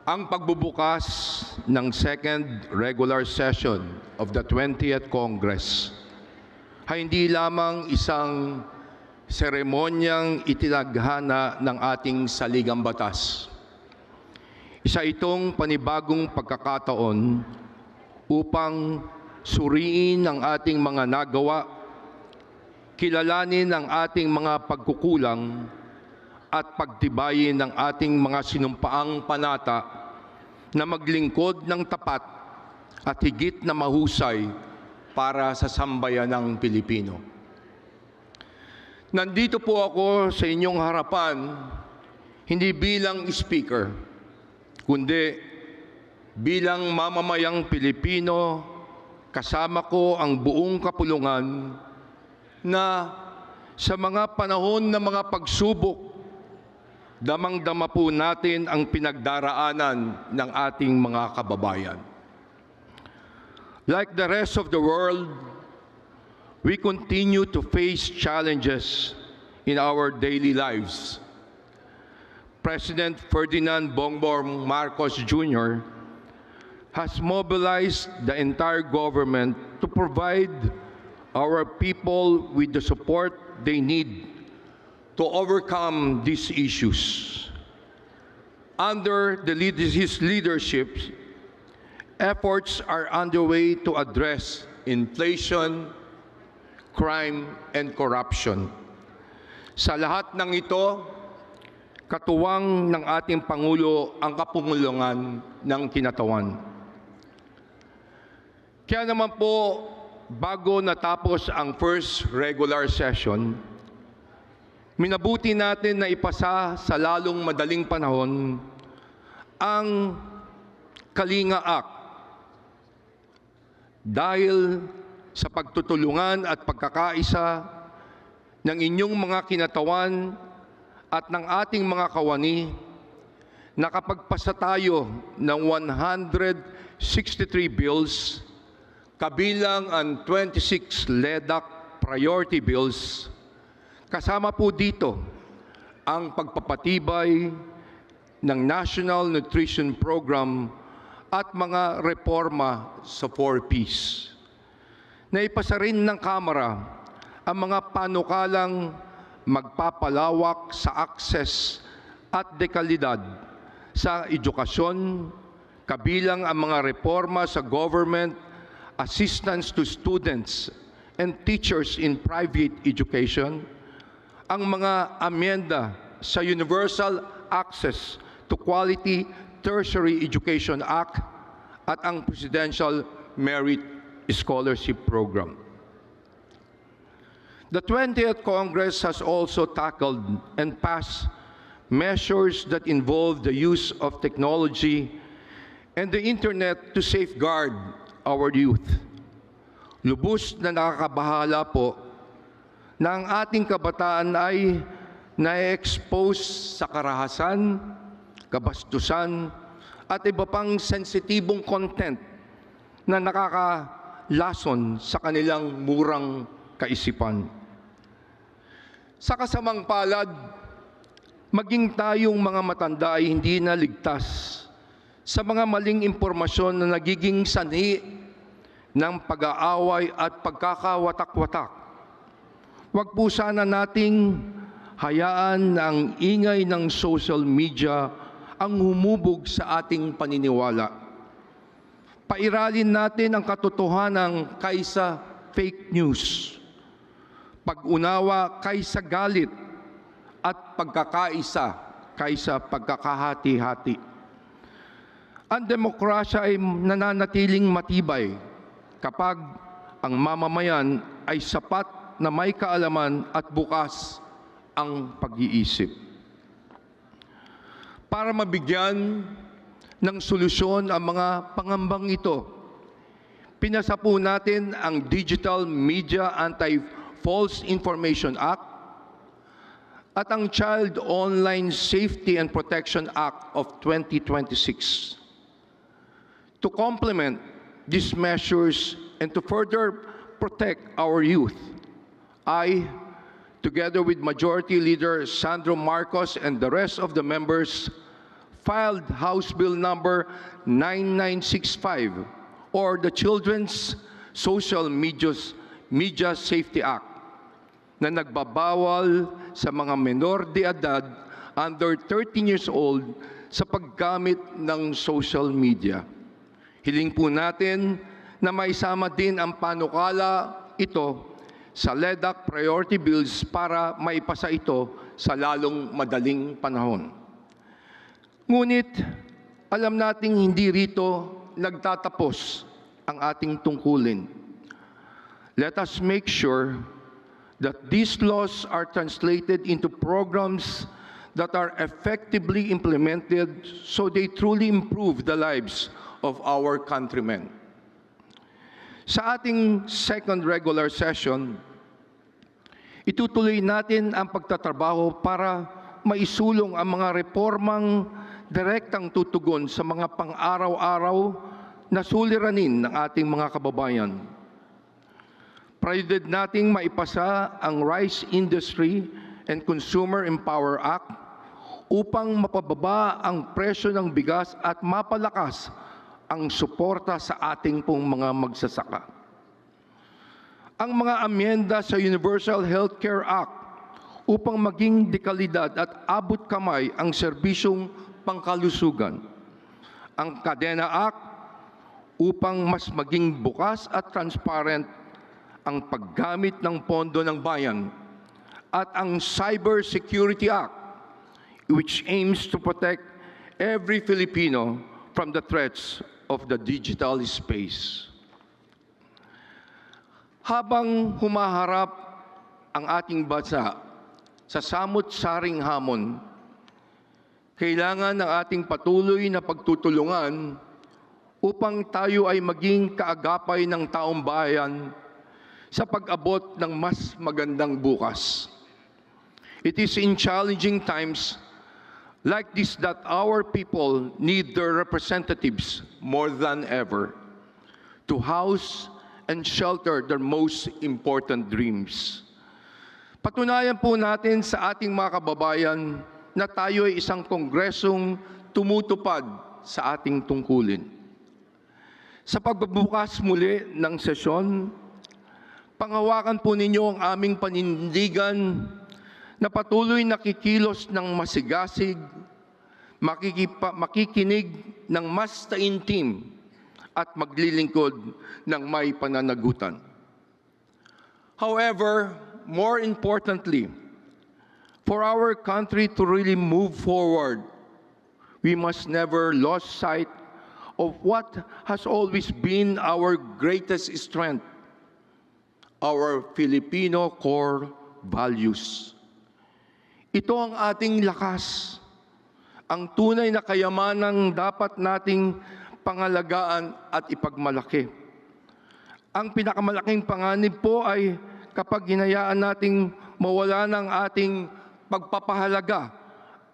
Ang pagbubukas ng second regular session of the 20th Congress ay hindi lamang isang seremonyang itinaghana ng ating saligang batas. Isa itong panibagong pagkakataon upang suriin ang ating mga nagawa, kilalanin ang ating mga pagkukulang, at pagtibayin ng ating mga sinumpaang panata na maglingkod ng tapat at higit na mahusay para sa sambayanang Pilipino. Nandito po ako sa inyong harapan hindi bilang speaker, kundi bilang mamamayang Pilipino, kasama ko ang buong kapulungan na sa mga panahon ng mga pagsubok, damang-dama po natin ang pinagdaraanan ng ating mga kababayan. Like the rest of the world, we continue to face challenges in our daily lives. President Ferdinand Bongbong Marcos Jr. has mobilized the entire government to provide our people with the support they need to overcome these issues. Under his leadership, efforts are underway to address inflation, crime, and corruption. Sa lahat ng ito, katuwang ng ating Pangulo ang kapungulungan ng kinatawan. Kaya naman po, bago natapos ang first regular session, minabuti natin na ipasa sa lalong madaling panahon ang Kalinga Act dahil sa pagtutulungan at pagkakaisa ng inyong mga kinatawan at ng ating mga kawani, nakapagpasa tayo ng 163 bills, kabilang ang 26 LEDAC priority bills. Kasama po dito ang pagpapatibay ng National Nutrition Program at mga reforma sa 4Ps. Naipasa rin ng Kamara ang mga panukalang magpapalawak sa access at dekalidad sa edukasyon, kabilang ang mga reforma sa government assistance to students and teachers in private education, ang mga amyenda sa Universal Access to Quality Tertiary Education Act at ang Presidential Merit Scholarship Program. The 20th Congress has also tackled and passed measures that involve the use of technology and the Internet to safeguard our youth. Lubos na nakakabahala po na ang ating kabataan ay na-expose sa karahasan, kabastusan, at iba pang sensitibong content na nakakalason sa kanilang murang kaisipan. Sa kasamang palad, maging tayong mga matanda ay hindi na ligtas sa mga maling impormasyon na nagiging sanhi ng pag-aaway at pagkakawatak-watak. Huwag po sana nating hayaan na ang ingay ng social media ang humubog sa ating paniniwala. Pairalin natin ang katotohanan kaysa fake news. Pag-unawa kaysa galit at pagkakaisa kaysa pagkakahati-hati. Ang demokrasya ay nananatiling matibay kapag ang mamamayan ay sapat na may kaalaman at bukas ang pag-iisip. Para mabigyan ng solusyon ang mga pangambang ito, pinasa po natin ang Digital Media Anti-False Information Act at ang Child Online Safety and Protection Act of 2026. To complement these measures and to further protect our youth, I, together with Majority Leader Sandro Marcos and the rest of the members, filed House Bill number 9965 or the Children's Social Media Safety Act na nagbabawal sa mga menor de edad under 13 years old sa paggamit ng social media. Hiling po natin na maisama din ang panukala ito sa LEDAC priority bills para maipasa ito sa lalong madaling panahon. Ngunit, alam nating hindi rito nagtatapos ang ating tungkulin. Let us make sure that these laws are translated into programs that are effectively implemented so they truly improve the lives of our countrymen. Sa ating second regular session, itutuloy natin ang pagtatrabaho para maisulong ang mga reformang direktang tutugon sa mga pang-araw-araw na suliranin ng ating mga kababayan. Prioridad nating maipasa ang Rice Industry and Consumer Empower Act upang mapababa ang presyo ng bigas at mapalakas ang suporta sa ating pong mga magsasaka. Ang mga amyenda sa Universal Healthcare Act upang maging dekalidad at abot kamay ang serbisyong pangkalusugan. Ang Kadena Act upang mas maging bukas at transparent ang paggamit ng pondo ng bayan. At ang Cyber Security Act which aims to protect every Filipino from the threats of the digital space. Habang humaharap ang ating bansa sa samot-saring hamon, kailangan ng ating patuloy na pagtutulungan upang tayo ay maging kaagapay ng taong bayan sa pag-abot ng mas magandang bukas. It is in challenging times like this that our people need their representatives more than ever to house and shelter their most important dreams. Patunayan po natin sa ating mga kababayan na tayo ay isang kongresong tumutupad sa ating tungkulin. Sa pagbubukas muli ng sesyon, panghawakan po ninyo ang aming panindigan na patuloy nakikilos ng masigasig, makikinig ng mas taimtim at maglilingkod ng may pananagutan. However, more importantly, for our country to really move forward, we must never lose sight of what has always been our greatest strength, our Filipino core values. Ito ang ating lakas, ang tunay na kayamanang dapat nating pangalagaan at ipagmalaki. Ang pinakamalaking panganib po ay kapag hinayaan nating mawala ng ating pagpapahalaga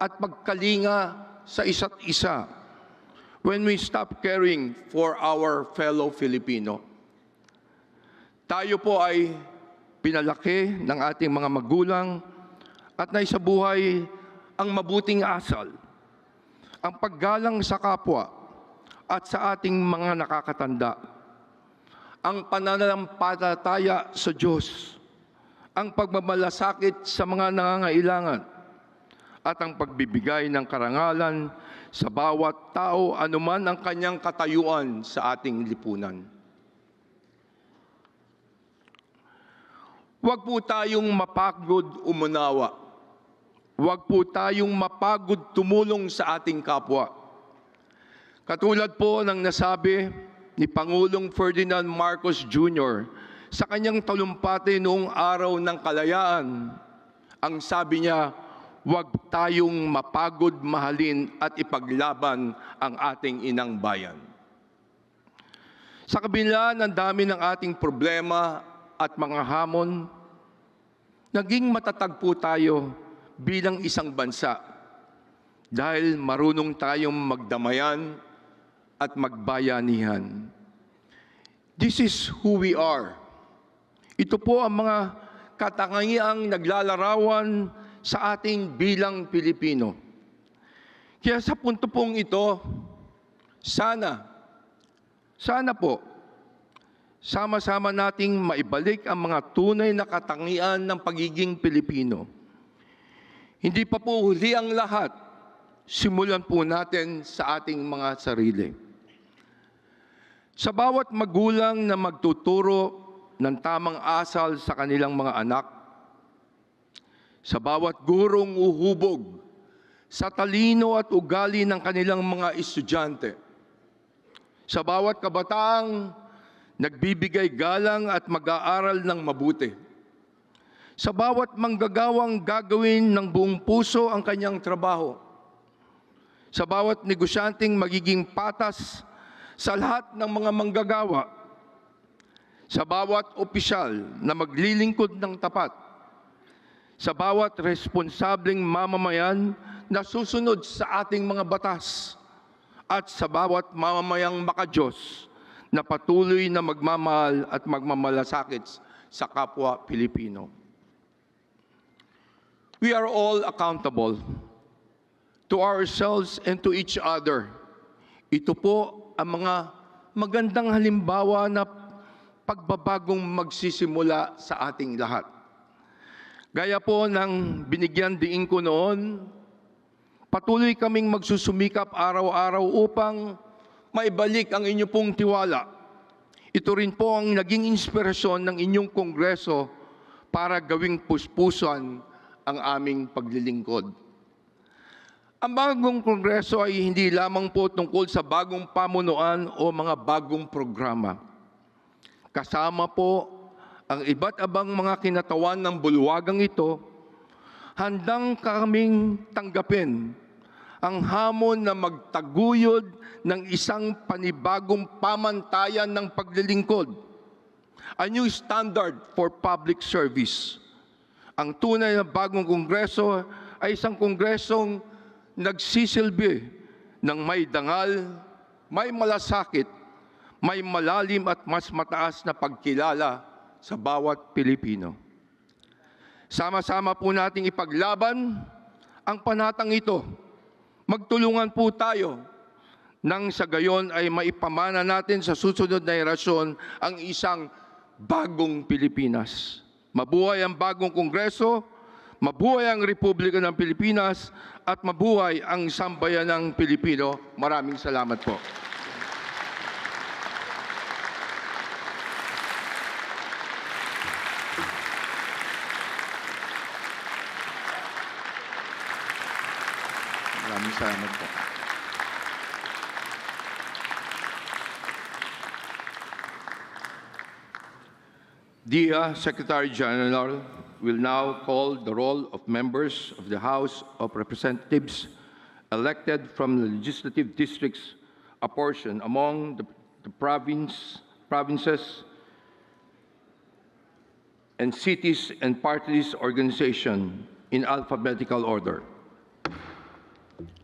at pagkalinga sa isa't isa when we stop caring for our fellow Filipino. Tayo po ay pinalaki ng ating mga magulang at naisabuhay ang mabuting asal, ang paggalang sa kapwa at sa ating mga nakakatanda, ang pananampalataya sa Diyos, ang pagmamalasakit sa mga nangangailangan, at ang pagbibigay ng karangalan sa bawat tao anuman ang kanyang katayuan sa ating lipunan. Huwag po tayong mapagod umunawa. Huwag po tayong mapagod tumulong sa ating kapwa. Katulad po ng nasabi ni Pangulong Ferdinand Marcos Jr. sa kanyang talumpati noong araw ng kalayaan, ang sabi niya, huwag tayong mapagod mahalin at ipaglaban ang ating inang bayan. Sa kabila ng dami ng ating problema at mga hamon, naging matatag po tayo bilang isang bansa dahil marunong tayong magdamayan at magbayanihan. This is who we are. Ito po ang mga katangiang naglalarawan sa ating bilang Pilipino. Kaya sa punto pong ito, sana po, sama-sama nating maibalik ang mga tunay na katangian ng pagiging Pilipino. Hindi pa po huli ang lahat. Simulan po natin sa ating mga sarili. Sa bawat magulang na magtuturo ng tamang asal sa kanilang mga anak, sa bawat gurong uhubog sa talino at ugali ng kanilang mga estudyante, sa bawat kabataang nagbibigay galang at mag-aaral ng mabuti, sa bawat manggagawang gagawin ng buong puso ang kanyang trabaho, sa bawat negosyanteng magiging patas sa lahat ng mga manggagawa, sa bawat opisyal na maglilingkod ng tapat, sa bawat responsableng mamamayan na susunod sa ating mga batas, at sa bawat mamamayang makadiyos na patuloy na magmamahal at magmamalasakit sa kapwa Pilipino. We are all accountable to ourselves and to each other. Ito po ang mga magandang halimbawa na pagbabagong magsisimula sa ating lahat. Gaya po ng binigyan diin ko noon, patuloy kaming magsusumikap araw-araw upang maibalik ang inyong pong tiwala. Ito rin po ang naging inspirasyon ng inyong kongreso para gawing puspusan ang aming paglilingkod. Ang bagong kongreso ay hindi lamang po tungkol sa bagong pamunuan o mga bagong programa. Kasama po ang iba't ibang mga kinatawan ng bulwagang ito, handang kaming tanggapin ang hamon na magtaguyod ng isang panibagong pamantayan ng paglilingkod, a new standard for public service. Ang tunay na bagong kongreso ay isang kongresong nagsisilbi ng may dangal, may malasakit, may malalim at mas mataas na pagkilala sa bawat Pilipino. Sama-sama po nating ipaglaban ang panatang ito. Magtulungan po tayo nang sa gayon ay maipamana natin sa susunod na henerasyon ang isang bagong Pilipinas. Mabuhay ang bagong Kongreso, mabuhay ang Republika ng Pilipinas, at mabuhay ang sambayanang Pilipino. Maraming salamat po. Maraming salamat po. The Secretary General will now call the roll of members of the House of Representatives elected from the legislative districts apportioned among the provinces and cities and party list organization in alphabetical order.